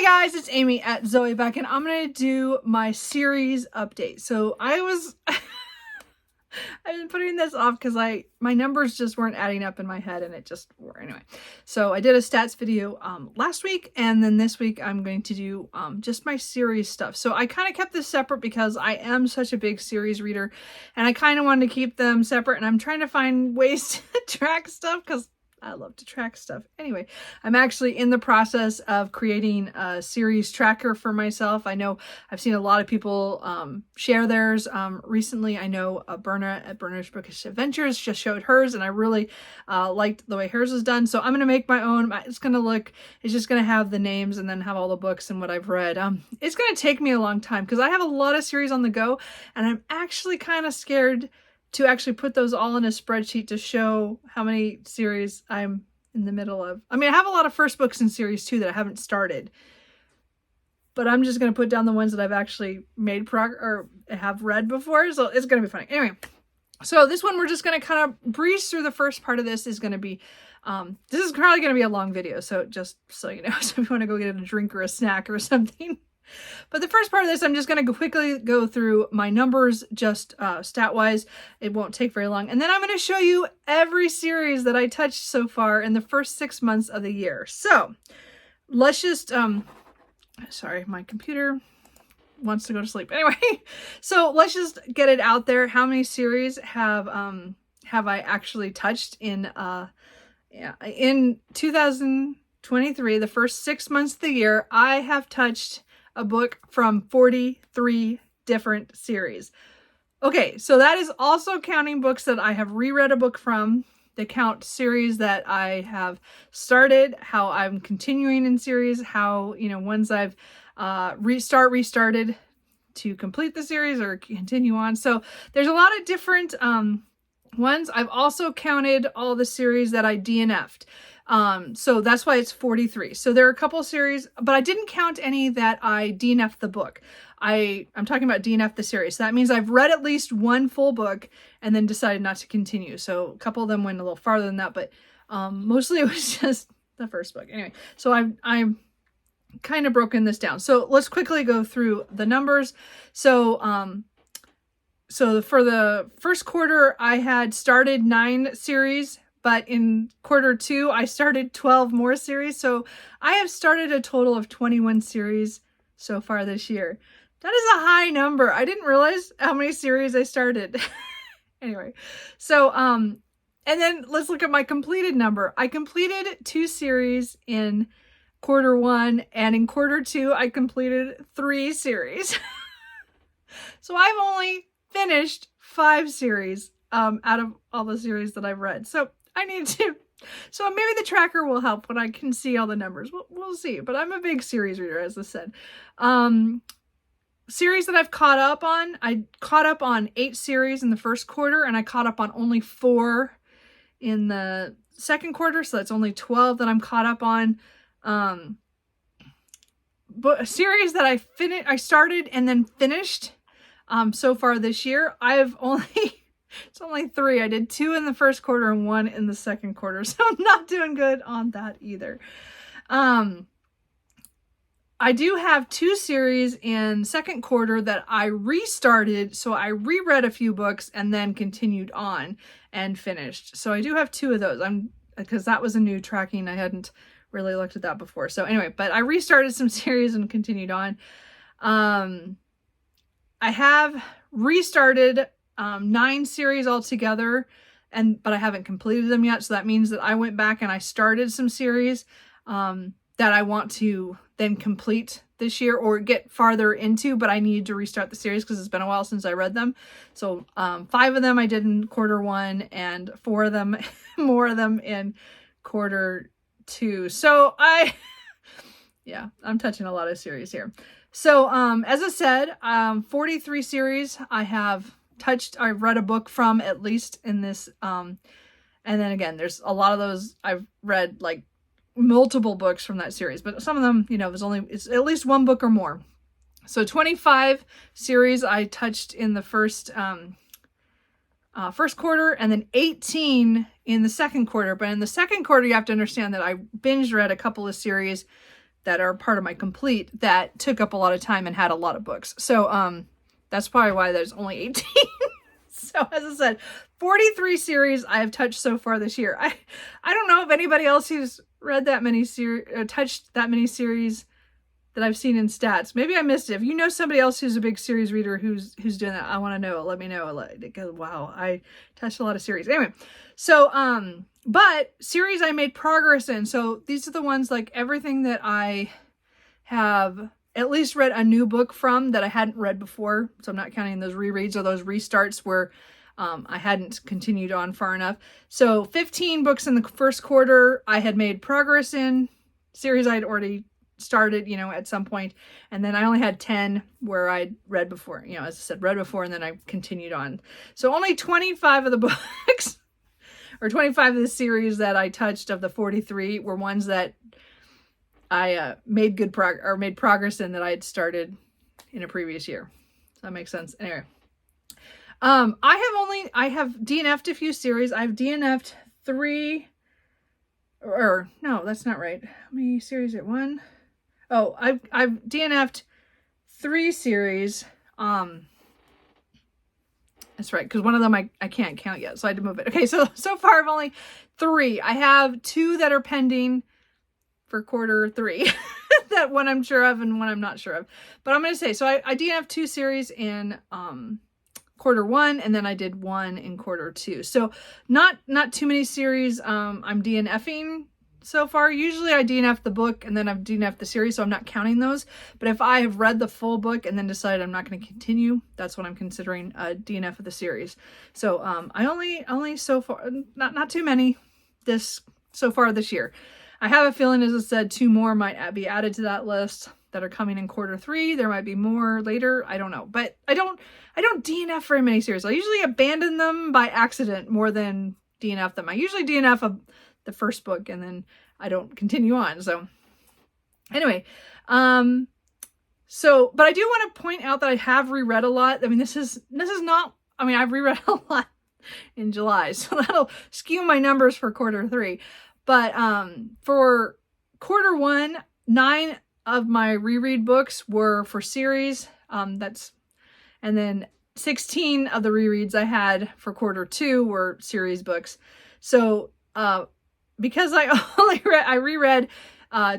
guys, it's Amy at Zoe back, and I'm gonna do my series update. So I've been putting this off because my numbers just weren't adding up in my head, and it just were anyway. So I did a stats video last week, and then this week I'm going to do just my series stuff. So I kind of kept this separate because I am such a big series reader, and I kind of wanted to keep them separate. And I'm trying to find ways to track stuff because I love to track stuff. Anyway, I'm actually in the process of creating a series tracker for myself. I know I've seen a lot of people share theirs recently. I know Berna at Berna's Bookish Adventures just showed hers, and I really liked the way hers was done. So I'm going to make my own. It's just going to have the names and then have all the books and what I've read. It's going to take me a long time because I have a lot of series on the go, and I'm actually kind of scared to actually put those all in a spreadsheet to show how many series I'm in the middle of. I mean, I have a lot of first books in series too that I haven't started, but I'm just going to put down the ones that I've actually made or have read before. So it's going to be funny. Anyway, so this one, we're just going to kind of breeze through. The first part of this is going to be, this is probably going to be a long video. So just so you know, so if you want to go get a drink or a snack or something. But the first part of this, I'm just going to quickly go through my numbers, just stat-wise. It won't take very long. And then I'm going to show you every series that I touched so far in the first 6 months of the year. So let's just, sorry, my computer wants to go to sleep. Anyway, so let's just get it out there. How many series have I actually touched in 2023, the first 6 months of the year? I have touched a book from 43 different series. Okay, so that is also counting books that I have reread a book from. They count series that I have started, how I'm continuing in series, how, ones I've restarted to complete the series or continue on. So there's a lot of different ones. I've also counted all the series that I DNF'd. So that's why it's 43. So there are a couple series, but I didn't count any that I DNF'd the book. I'm talking about DNF the series. So that means I've read at least one full book and then decided not to continue. So a couple of them went a little farther than that, but mostly it was just the first book. Anyway, so I'm kind of broken this down. So let's quickly go through the numbers. So for the first quarter, I had started 9 series. But in quarter 2, I started 12 more series. So I have started a total of 21 series so far this year. That is a high number. I didn't realize how many series I started. Anyway, so, and then let's look at my completed number. I completed 2 series in quarter 1, and in quarter 2, I completed 3 series. So I've only finished 5 series out of all the series that I've read. So so maybe the tracker will help when I can see all the numbers. We'll see. But I'm a big series reader, as I said. Series that I've caught up on. I caught up on 8 series in the first quarter, and I caught up on only 4 in the second quarter. So that's only 12 that I'm caught up on. But a series that I started and then finished so far this year, it's only 3. I did 2 in the first quarter and 1 in the second quarter. So I'm not doing good on that either. I do have 2 series in second quarter that I restarted. So I reread a few books and then continued on and finished. So I do have 2 of those. Because that was a new tracking. I hadn't really looked at that before. So anyway, but I restarted some series and continued on. I have restarted 9 series altogether, but I haven't completed them yet. So that means that I went back and I started some series that I want to then complete this year or get farther into, but I need to restart the series because it's been a while since I read them. So 5 of them I did in quarter 1 and 4 of them, more of them in quarter 2. So yeah, I'm touching a lot of series here. So as I said, 43 series I have touched. I've read a book from at least in this. And then again, there's a lot of those I've read like multiple books from that series, but some of them, it's at least one book or more. So 25 series I touched in the first quarter, and then 18 in the second quarter. But in the second quarter, you have to understand that I binge read a couple of series that are part of my complete that took up a lot of time and had a lot of books. So that's probably why there's only 18. So as I said, 43 series I have touched so far this year. I don't know if anybody else who's read that many touched that many series that I've seen in stats. Maybe I missed it. If you know somebody else who's a big series reader who's doing that, I want to know. Let me know. Because wow, I touched a lot of series. Anyway, so but series I made progress in. So these are the ones, like everything that I have at least read a new book from that I hadn't read before. So I'm not counting those rereads or those restarts where I hadn't continued on far enough. So 15 books in the first quarter I had made progress in. Series I had already started, at some point. And then I only had 10 where I'd read before, as I said, read before, and then I continued on. So only 25 of the books or 25 of the series that I touched of the 43 were ones that I made progress in that I had started in a previous year. Does that make sense? Anyway, I have DNF'd a few series. I've DNF'd 3, or no, that's not right. How many series at one? Oh, I've DNF'd 3 series. That's right, because one of them I can't count yet, so I had to move it. Okay, so far I've only 3. I have 2 that are pending for quarter 3. That one I'm sure of and one I'm not sure of. But I'm going to say, so I DNF'd 2 series in quarter 1, and then I did 1 in quarter 2. So not too many series I'm DNFing so far. Usually I DNF the book and then I've DNF'd the series, so I'm not counting those. But if I have read the full book and then decided I'm not going to continue, that's what I'm considering a DNF of the series. So I only so far, not too many so far this year. I have a feeling, as I said, 2 more might be added to that list that are coming in quarter 3. There might be more later. I don't know. But I don't DNF very many series. I usually abandon them by accident more than DNF them. I usually DNF the first book and then I don't continue on. So anyway, but I do want to point out that I have reread a lot. I mean, this is not, I've reread a lot in July, so that'll skew my numbers for quarter 3. But for quarter 1, 9 of my reread books were for series. And then 16 of the rereads I had for quarter 2 were series books. So because I reread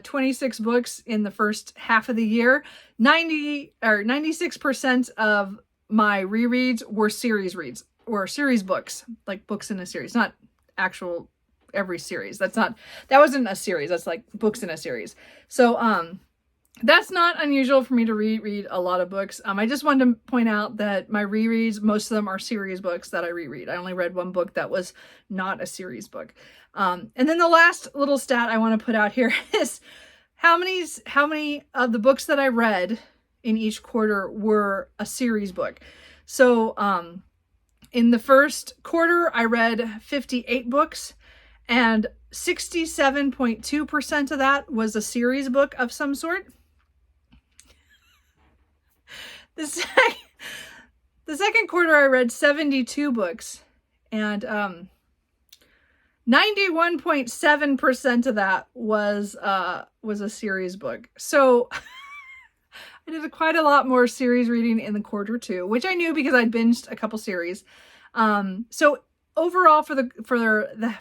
26 books in the first half of the year, 96% of my rereads were series reads or series books, like books in a series, not actual every series. That wasn't a series. That's like books in a series. So that's not unusual for me to reread a lot of books. I just wanted to point out that my rereads, most of them are series books that I reread. I only read one book that was not a series book. And then the last little stat I want to put out here is how many of the books that I read in each quarter were a series book. So in the first quarter, I read 58 books. And 67.2% of that was a series book of some sort. The second quarter, I read 72 books. And 91.7% of that was a series book. So I did quite a lot more series reading in the quarter 2, which I knew because I'd binged a couple series. So overall, for the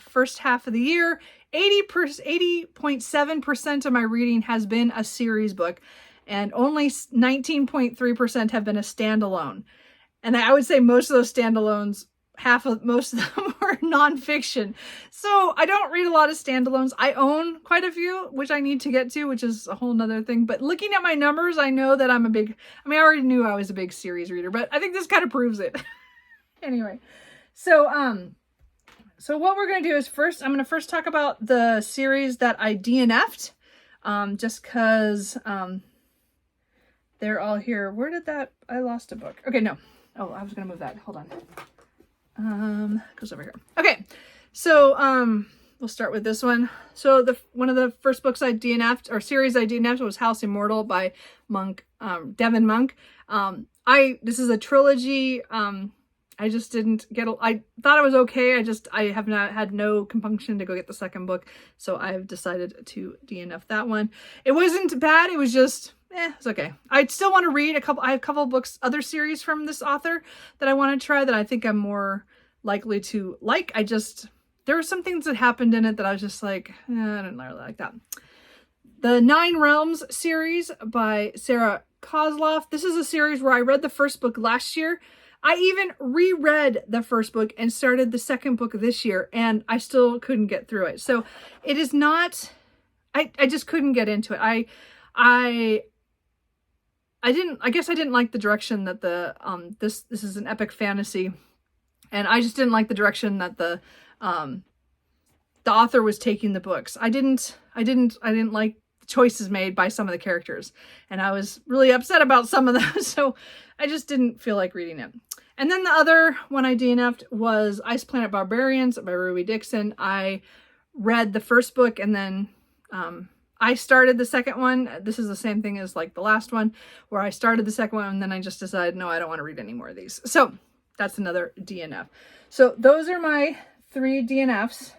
first half of the year, 80.7% of my reading has been a series book, and only 19.3% have been a standalone. And I would say most of those standalones, most of them are nonfiction. So I don't read a lot of standalones. I own quite a few, which I need to get to, which is a whole nother thing. But looking at my numbers, I know that I already knew I was a big series reader, but I think this kind of proves it. Anyway. So what we're going to do is I'm going to first talk about the series that I DNF'd, just because they're all here. Where did I lost a book. Okay, no. Oh, I was going to move that. Hold on. Goes over here. Okay, so we'll start with this one. So one of the first books I DNF'd, or series I DNF'd, was House Immortal by Devin Monk. This is a trilogy I just didn't get, I thought it was okay. I have not had no compunction to go get the second book. So I've decided to DNF that one. It wasn't bad. It was just, it's okay. I still want to read I have a couple of books, other series from this author that I want to try that I think I'm more likely to like. There were some things that happened in it that I was just like, I don't really like that. The 9 Realms series by Sarah Kozloff. This is a series where I read the first book last year. I even reread the first book and started the second book this year, and I still couldn't get through it. So it is not, I just couldn't get into it. I guess I didn't like the direction that this is an epic fantasy, and I just didn't like the direction that the author was taking the books. I didn't like choices made by some of the characters, and I was really upset about some of those, so I just didn't feel like reading it. And then the other one I DNF'd was Ice Planet Barbarians by Ruby Dixon. I read the first book, and then I started the second one. This is the same thing as like the last one, where I started the second one and then I just decided, no, I don't want to read any more of these. So that's another DNF. So those are my 3 DNFs.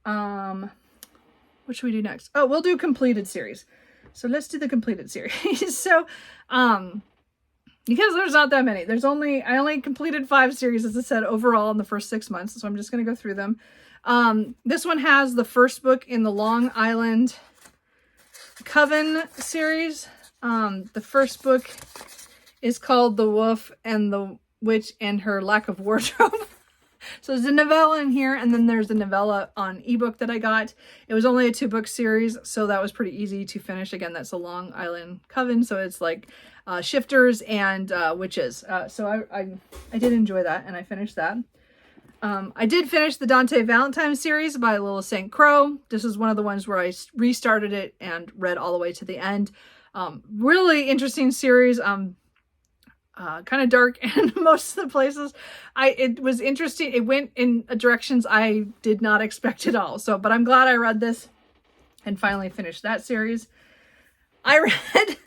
What should we do next? Oh, we'll do completed series. So let's do the completed series. So, because there's not that many. I only completed 5 series, as I said, overall in the first 6 months. So I'm just going to go through them. This one has the first book in the Long Island Coven series. The first book is called The Wolf and the Witch and Her Lack of Wardrobe. So there's a novella in here, and then there's a novella on ebook that I got. It was only a 2-book series, so that was pretty easy to finish. Again, that's a Long Island Coven, so it's like shifters and witches. So I did enjoy that, and I finished that. I did finish the Dante Valentine series by Little St. Crow. This is one of the ones where I restarted it and read all the way to the end. Really interesting series. Kind of dark in most of the places. It was interesting. It went in directions I did not expect at all. So, but I'm glad I read this and finally finished that series. I read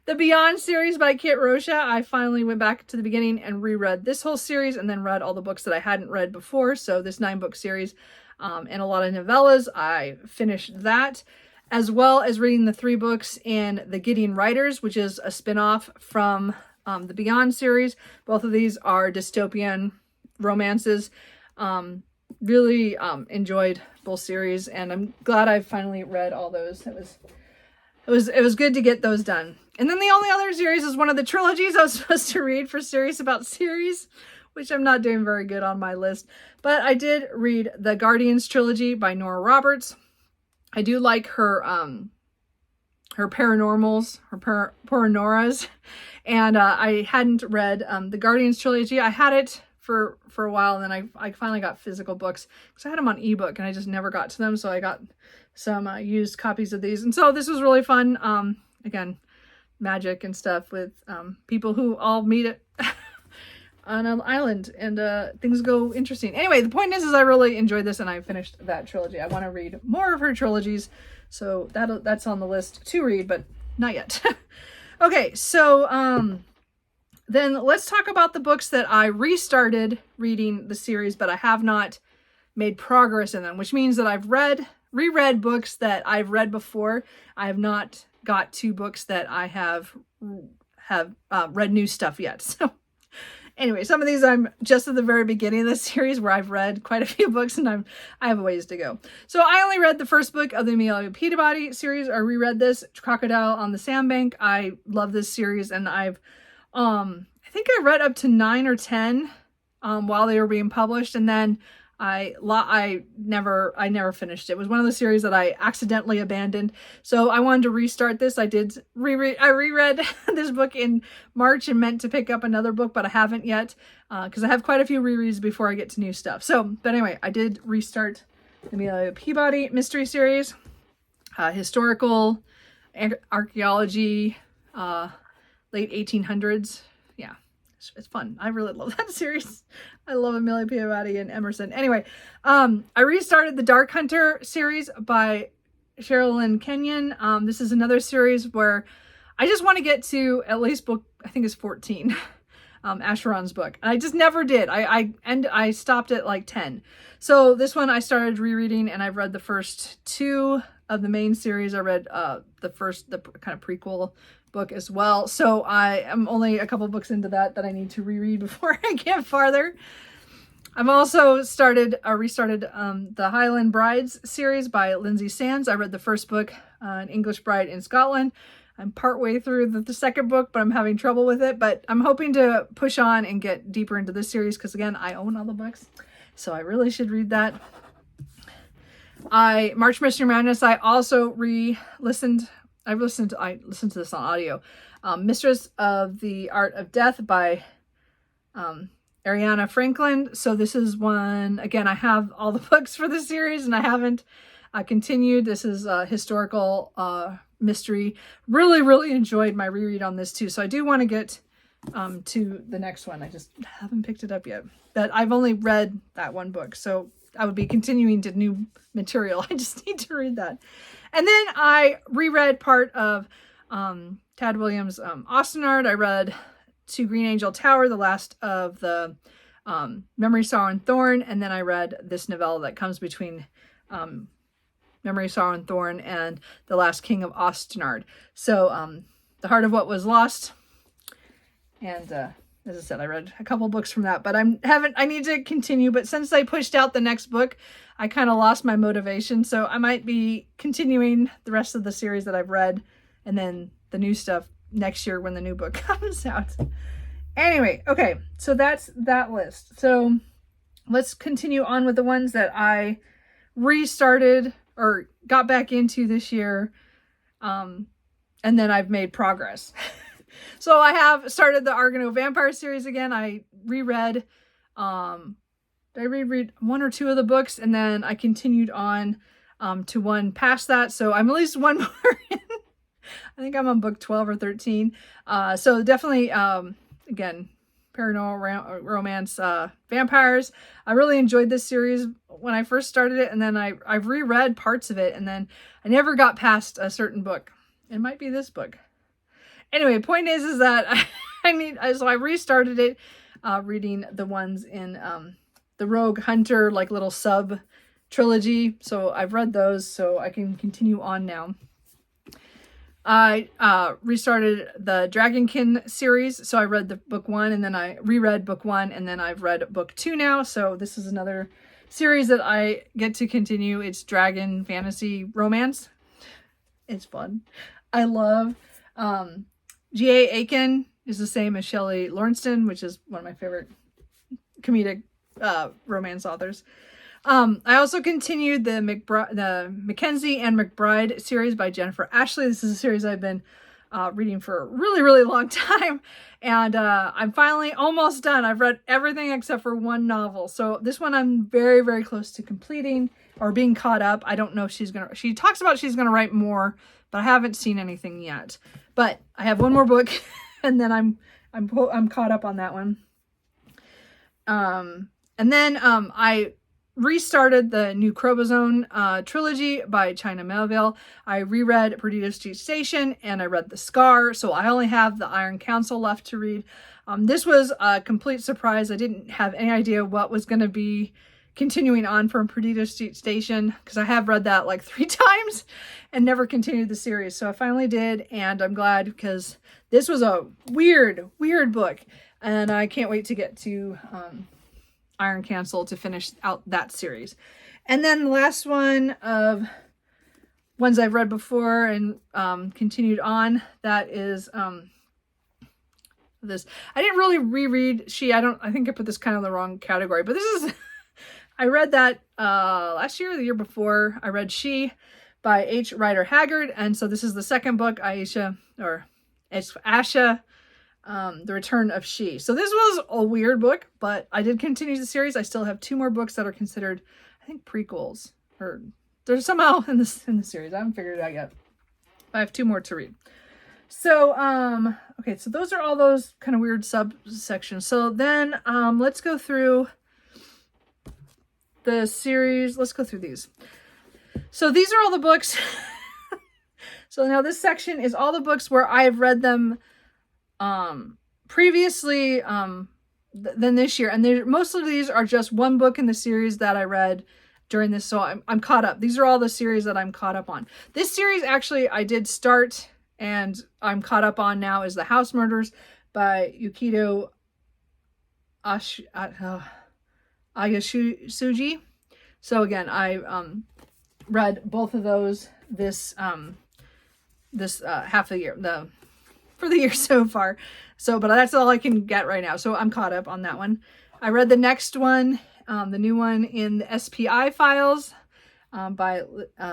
the Beyond series by Kit Rocha. I finally went back to the beginning and reread this whole series, and then read all the books that I hadn't read before. So this 9-book series, and a lot of novellas. I finished that, as well as reading the 3 books in The Gideon Writers, which is a spin-off from the Beyond series. Both of these are dystopian romances. Really enjoyed both series, and I'm glad I finally read all those. It was good to get those done. And then the only other series is one of the trilogies I was supposed to read for Series About Series, which I'm not doing very good on my list. But I did read the Guardians trilogy by Nora Roberts. I do like her paranormals, her paranoras. And I hadn't read the Guardians trilogy. I had it for a while, and then I finally got physical books because I had them on ebook and I just never got to them. So I got some used copies of these. And so this was really fun. Again, magic and stuff with people who all meet at on an island, and things go interesting. Anyway, the point is I really enjoyed this, and I finished that trilogy. I want to read more of her trilogies, so that's on the list to read, but not yet. Okay, so then let's talk about the books that I restarted reading the series, but I have not made progress in them, which means that I've reread books that I've read before. I have not got to books that I have read new stuff yet. So anyway, some of these I'm just at the very beginning of the series, where I've read quite a few books, and I have a ways to go. So I only read the first book of the Amelia Peabody series. I reread this, Crocodile on the Sandbank. I love this series, and I think I read up to 9 or 10 while they were being published, and then I never finished it. It was one of the series that I accidentally abandoned. So I wanted to restart this. I reread this book in March and meant to pick up another book, but I haven't yet, because I have quite a few rereads before I get to new stuff. So, but anyway, I did restart the Amelia Peabody mystery series, historical archaeology, late 1800s. Yeah. It's fun. I really love that series. I love Amelia Peabody and Emerson. Anyway, I restarted the Dark Hunter series by Sherilyn Kenyon. This is another series where I just want to get to at least book, I think it's 14. Asheron's book. And I just never did. I stopped at like 10. So this one I started rereading, and I've read the first 2 of the main series. I read the kind of prequel book as well. So I am only a couple books into that I need to reread before I get farther. I've also restarted the Highland Brides series by Lindsay Sands. I read the first book, An English Bride in Scotland. I'm partway through the second book, but I'm having trouble with it. But I'm hoping to push on and get deeper into this series because, again, I own all the books. So I really should read that. March Mystery Madness, I also listened to this on audio. Mistress of the Art of Death by Ariana Franklin. So this is one, again, I have all the books for the series and I haven't continued. This is a historical mystery. Really enjoyed my reread on this too. So I do want to get to the next one. I just haven't picked it up yet. But I've only read that one book. So I would be continuing to new material. I just need to read that. And then I reread part of Tad Williams' Ostenard. I read To Green Angel Tower, the last of the Memory, Sorrow, and Thorn. And then I read this novella that comes between Memory, Sorrow, and Thorn and The Last King of Ostenard. So The Heart of What Was Lost. And as I said, I read a couple books from that, but I need to continue. But since I pushed out the next book, I kind of lost my motivation. So I might be continuing the rest of the series that I've read and then the new stuff next year when the new book comes out. Anyway, okay, so that's that list. So let's continue on with the ones that I restarted or got back into this year. And then I've made progress. So I have started the Argano Vampire series again. I reread, I reread 1 or 2 of the books, and then I continued on to one past that. So I'm at least one more in. I think I'm on book 12 or 13. So definitely, again, paranormal romance, vampires. I really enjoyed this series when I first started it, and then I've reread parts of it, and then I never got past a certain book. It might be this book. Anyway, point is that so I restarted it, reading the ones in the Rogue Hunter, like little sub trilogy. So I've read those, so I can continue on now. I restarted the Dragonkin series. So I read the book 1 and then I reread book 1 and then I've read book 2 now. So this is another series that I get to continue. It's dragon fantasy romance. It's fun. I love, G.A. Aiken is the same as Shelley Lawrenston, which is one of my favorite comedic romance authors. I also continued the Mackenzie and McBride series by Jennifer Ashley. This is a series I've been reading for a really long time. And I'm finally almost done. I've read everything except for one novel. So this one I'm very close to completing or being caught up. I don't know if she talks about she's going to write more, but I haven't seen anything yet. But I have one more book and then I'm caught up on that one. And then I restarted the new Chromosome trilogy by China Melville. I reread Perdido Street Station and I read The Scar. So I only have the Iron Council left to read. This was a complete surprise. I didn't have any idea what was going to be continuing on from Perdido Street Station because I have read that like 3 times and never continued the series. So I finally did, and I'm glad because this was a weird book, and I can't wait to get to Iron Council to finish out that series. And then the last one of ones I've read before and continued on, that is this. I didn't really reread I think I put this kind of in the wrong category, but this is I read that last year or the year before. I read She by H. Rider Haggard, and so this is the second book, Asha, The Return of She. So this was a weird book, but I did continue the series. I still have 2 more books that are considered, I think, prequels, or they're somehow in the series. I haven't figured it out yet. I have 2 more to read. So, okay, so those are all those kind of weird subsections. So then let's go through the series. Let's go through these. So these are all the books. So now this section is all the books where I've read them previously than this year. And most of these are just one book in the series that I read during this. So I'm caught up. These are all the series that I'm caught up on. This series actually I did start and I'm caught up on now is The House Murders by Yukito Ayasuji. So again, I read both of those this half of the year, for the year so far. So, but that's all I can get right now. So I'm caught up on that one. I read the next one, the new one in the SPI files by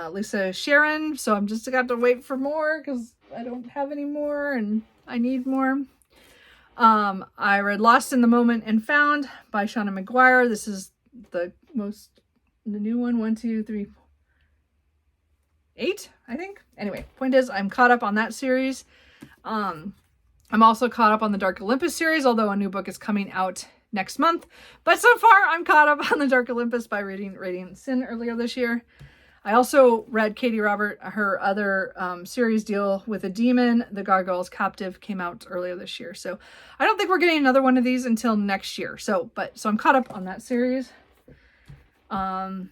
Lisa Sharon. So I'm just got to wait for more because I don't have any more and I need more. I read Lost in the Moment and Found by Shauna McGuire. This is the new one. 1, 2, 3, 4, 8, I think. Anyway, point is I'm caught up on that series. I'm also caught up on the Dark Olympus series, although a new book is coming out next month. But so far, I'm caught up on the Dark Olympus by reading Radiant Sin earlier this year. I also read Katie Robert, her other series deal with a demon. The Gargoyle's Captive came out earlier this year. So I don't think we're getting another one of these until next year. So I'm caught up on that series. I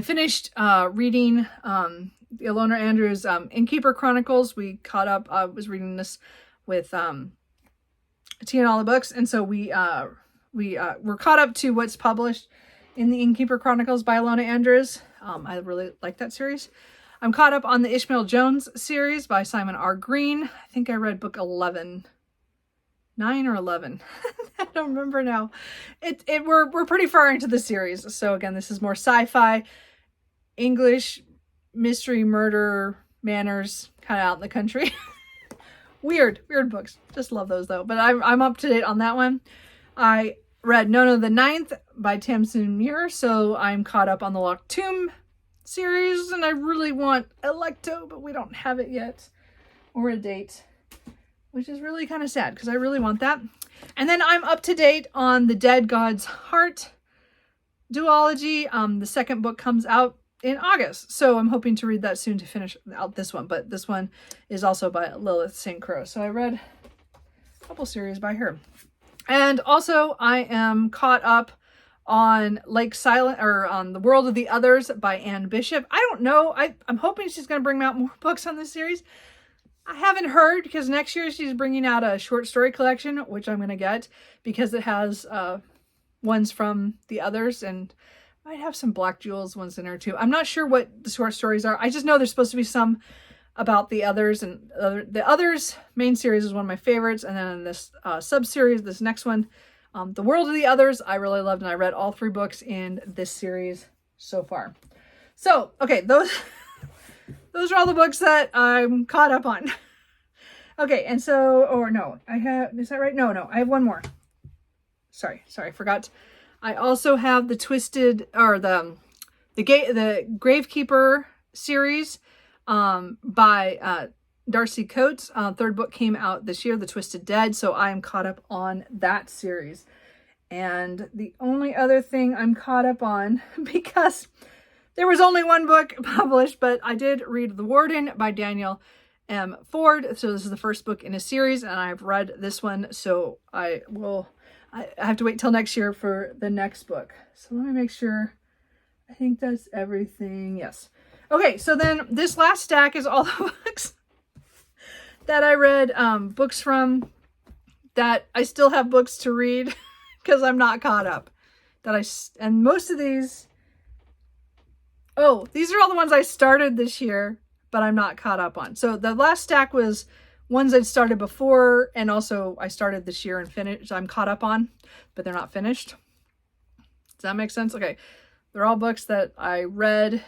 finished reading the Ilona Andrews Innkeeper Chronicles. We caught up. I was reading this with Tia and all the books, and so we're caught up to what's published in the Innkeeper Chronicles by Ilona Andrews. I really like that series. I'm caught up on the Ishmael Jones series by Simon R. Green. I think I read book 11, 9 or 11. I don't remember now. We're pretty far into the series. So again, this is more sci-fi, English, mystery, murder, manners, kind of out in the country. Weird books. Just love those though. But I'm up to date on that one. I read Nono the Ninth by Tamsin Muir, so I'm caught up on the Locked Tomb series, and I really want Electo, but we don't have it yet, or a date, which is really kind of sad because I really want that. And then I'm up to date on the Dead God's Heart duology. The second book comes out in August, so I'm hoping to read that soon to finish out this one. But this one is also by Lilith St. Croix, so I read a couple series by her. And also I am caught up on Lake Silent, or on The World of the Others by Anne Bishop. I don't know. I'm hoping she's going to bring out more books on this series. I haven't heard, because next year she's bringing out a short story collection, which I'm going to get because it has ones from the others, and might have some Black Jewels ones in there too. I'm not sure what the short stories are. I just know there's supposed to be some about the others, and the others main series is one of my favorites. And then this sub-series, this next one, The World of the Others, I really loved, and I read all 3 books in this series so far. So, okay, those are all the books that I'm caught up on. Okay, and so, or no, I have, is that right? No, I have one more. Sorry, I forgot. I also have the Twisted, or the Gravekeeper series by Darcy Coates. Third book came out this year, The Twisted Dead, so I am caught up on that series. And the only other thing I'm caught up on, because there was only one book published, but I did read The Warden by Daniel M. Ford. So this is the first book in a series, and I've read this one, so I have to wait till next year for the next book. So let me make sure. I think that's everything. Yes. Okay, so then this last stack is all the books that I read, books from that I still have books to read because I'm not caught up. And most of these, these are all the ones I started this year, but I'm not caught up on. So the last stack was ones I'd started before, and also I started this year and finished. I'm caught up on, but they're not finished. Does that make sense? Okay. They're all books that I read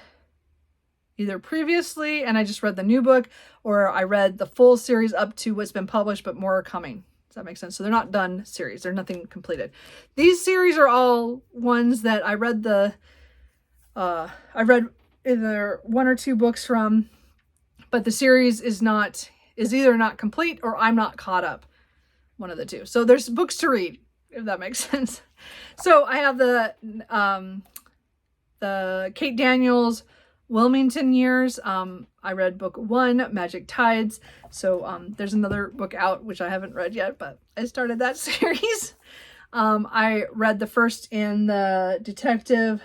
either previously and I just read the new book, or I read the full series up to what's been published, but more are coming. Does that make sense? So they're not done series. They're nothing completed. These series are all ones that I read I read either 1 or 2 books from, but the series is either not complete or I'm not caught up. One of the two. So there's books to read, if that makes sense. So I have the Kate Daniels Wilmington years. I read book 1, Magic Tides. So there's another book out, which I haven't read yet, but I started that series. I read the first in the Detective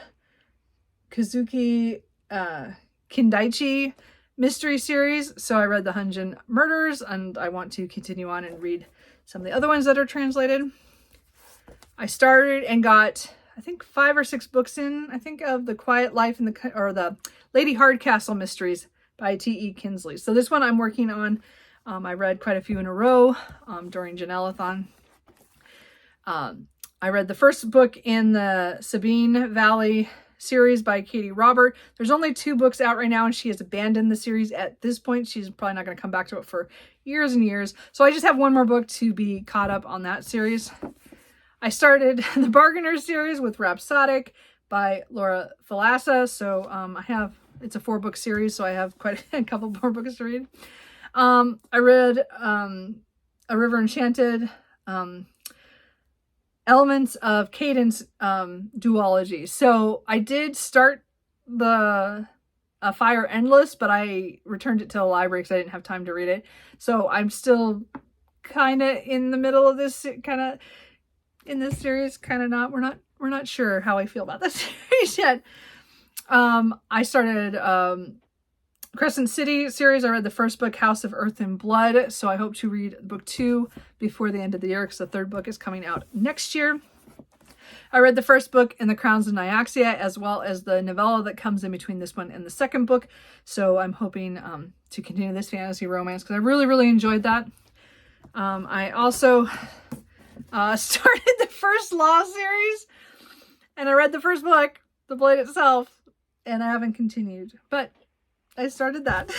Kazuki Kindaichi mystery series. So I read the Hunjin Murders, and I want to continue on and read some of the other ones that are translated. I started and got, I think, 5 or 6 books in, I think, of The Quiet Life and the Lady Hardcastle Mysteries by T.E. Kinsley. So this one I'm working on. I read quite a few in a row during Janelle-a-thon. I read the first book in the Sabine Valley series by Katie Robert. There's only 2 books out right now, and she has abandoned the series at this point. She's probably not going to come back to it for years and years. So I just have one more book to be caught up on that series. I started the Bargainer series with Rhapsodic by Laura Thalassa. So it's a 4-book series, so I have quite a couple more books to read. I read A River Enchanted, Elements of Cadence duology. So I did start the Fire Endless, but I returned it to the library because I didn't have time to read it. So I'm still kind of in the middle of this, kind of in this series, kind of not. We're not sure how I feel about this series yet. I started Crescent City series. I read the first book, House of Earth and Blood. So I hope to read book 2 before the end of the year, because the 3rd book is coming out next year. I read the first book in the Crowns of Nyaxia, as well as the novella that comes in between this one and the 2nd book. So I'm hoping to continue this fantasy romance, because I really, really enjoyed that. I also started the first Law series, and I read the first book, The Blade Itself, and I haven't continued, but I started that.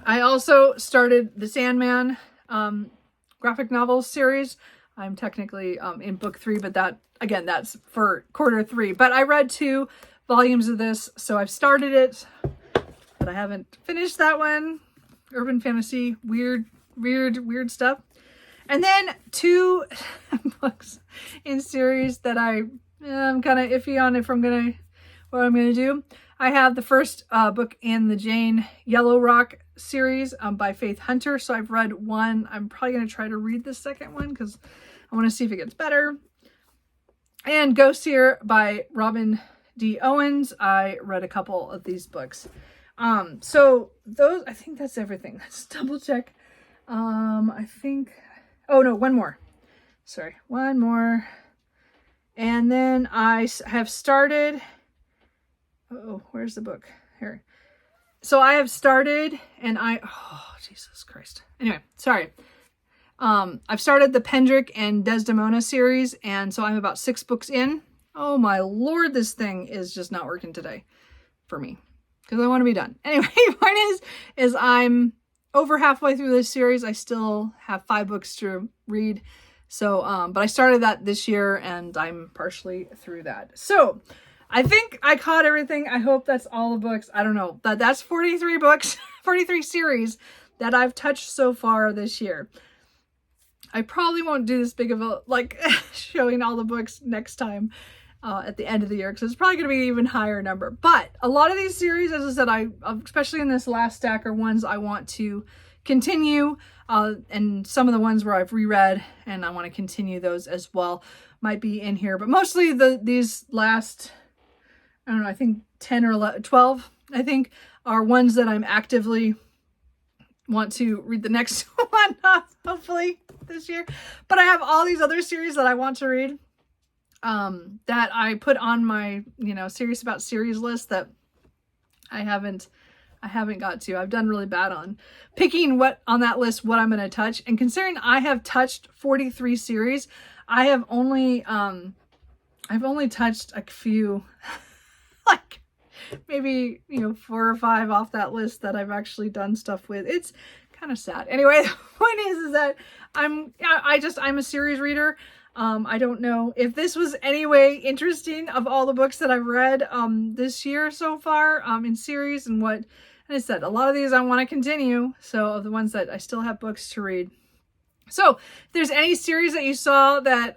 I also started the Sandman graphic novel series. I'm technically in book 3, but that's for quarter 3. But I read 2 volumes of this, so I've started it, but I haven't finished that one. Urban fantasy, weird stuff. And then 2 books in series that I'm kind of iffy on what I'm gonna do. I have the first book in the Jane Yellow Rock series by Faith Hunter. So I've read 1. I'm probably going to try to read the 2nd one because I want to see if it gets better. And Ghost Here by Robin D. Owens. I read a couple of these books. So those, I think that's everything. Let's double check. I think, oh no, one more. Sorry, one more. And then I have started, oh, where's the book? Here. So I have started and oh, Jesus Christ. Anyway, sorry. I've started the Pendrick and Desdemona series, and so I'm about 6 books in. Oh my Lord, this thing is just not working today for me because I want to be done. Anyway, the point is I'm over halfway through this series. I still have 5 books to read. So, but I started that this year and I'm partially through that. So I think I caught everything. I hope that's all the books. I don't know. That's 43 books, 43 series that I've touched so far this year. I probably won't do this big of a, showing all the books next time at the end of the year, because it's probably going to be an even higher number. But a lot of these series, as I said, especially in this last stack, are ones I want to continue. And some of the ones where I've reread and I want to continue those as well might be in here. But mostly these last, I don't know, I think 10 or 11, 12, I think, are ones that I'm actively want to read the next one, hopefully this year. But I have all these other series that I want to read that I put on my, Serious About Series list that I haven't got to. I've done really bad on picking what on that list, what I'm going to touch. And considering I have touched 43 series, I have only, I've only touched a few, maybe, 4 or 5 off that list that I've actually done stuff with. It's kind of sad. Anyway, the point is that I'm a series reader. I don't know if this was anyway interesting of all the books that I've read this year so far in series, and I said, a lot of these I want to continue. So of the ones that I still have books to read. So if there's any series that you saw that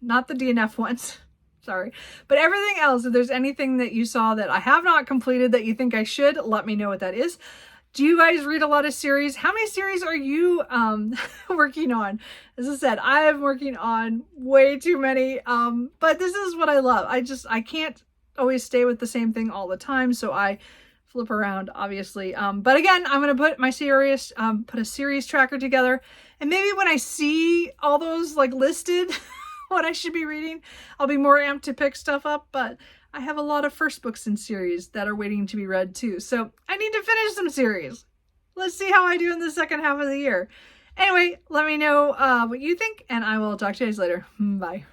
not the DNF ones, Sorry. But everything else, if there's anything that you saw that I have not completed that you think I should, let me know what that is. Do you guys read a lot of series? How many series are you working on? As I said, I am working on way too many, but this is what I love. I can't always stay with the same thing all the time, so I flip around, obviously. But again, I'm going to put my series, put a series tracker together, and maybe when I see all those like listed, what I should be reading, I'll be more amped to pick stuff up. But I have a lot of first books in series that are waiting to be read too. So I need to finish some series. Let's see how I do in the second half of the year. Anyway, let me know what you think, and I will talk to you guys later. Bye.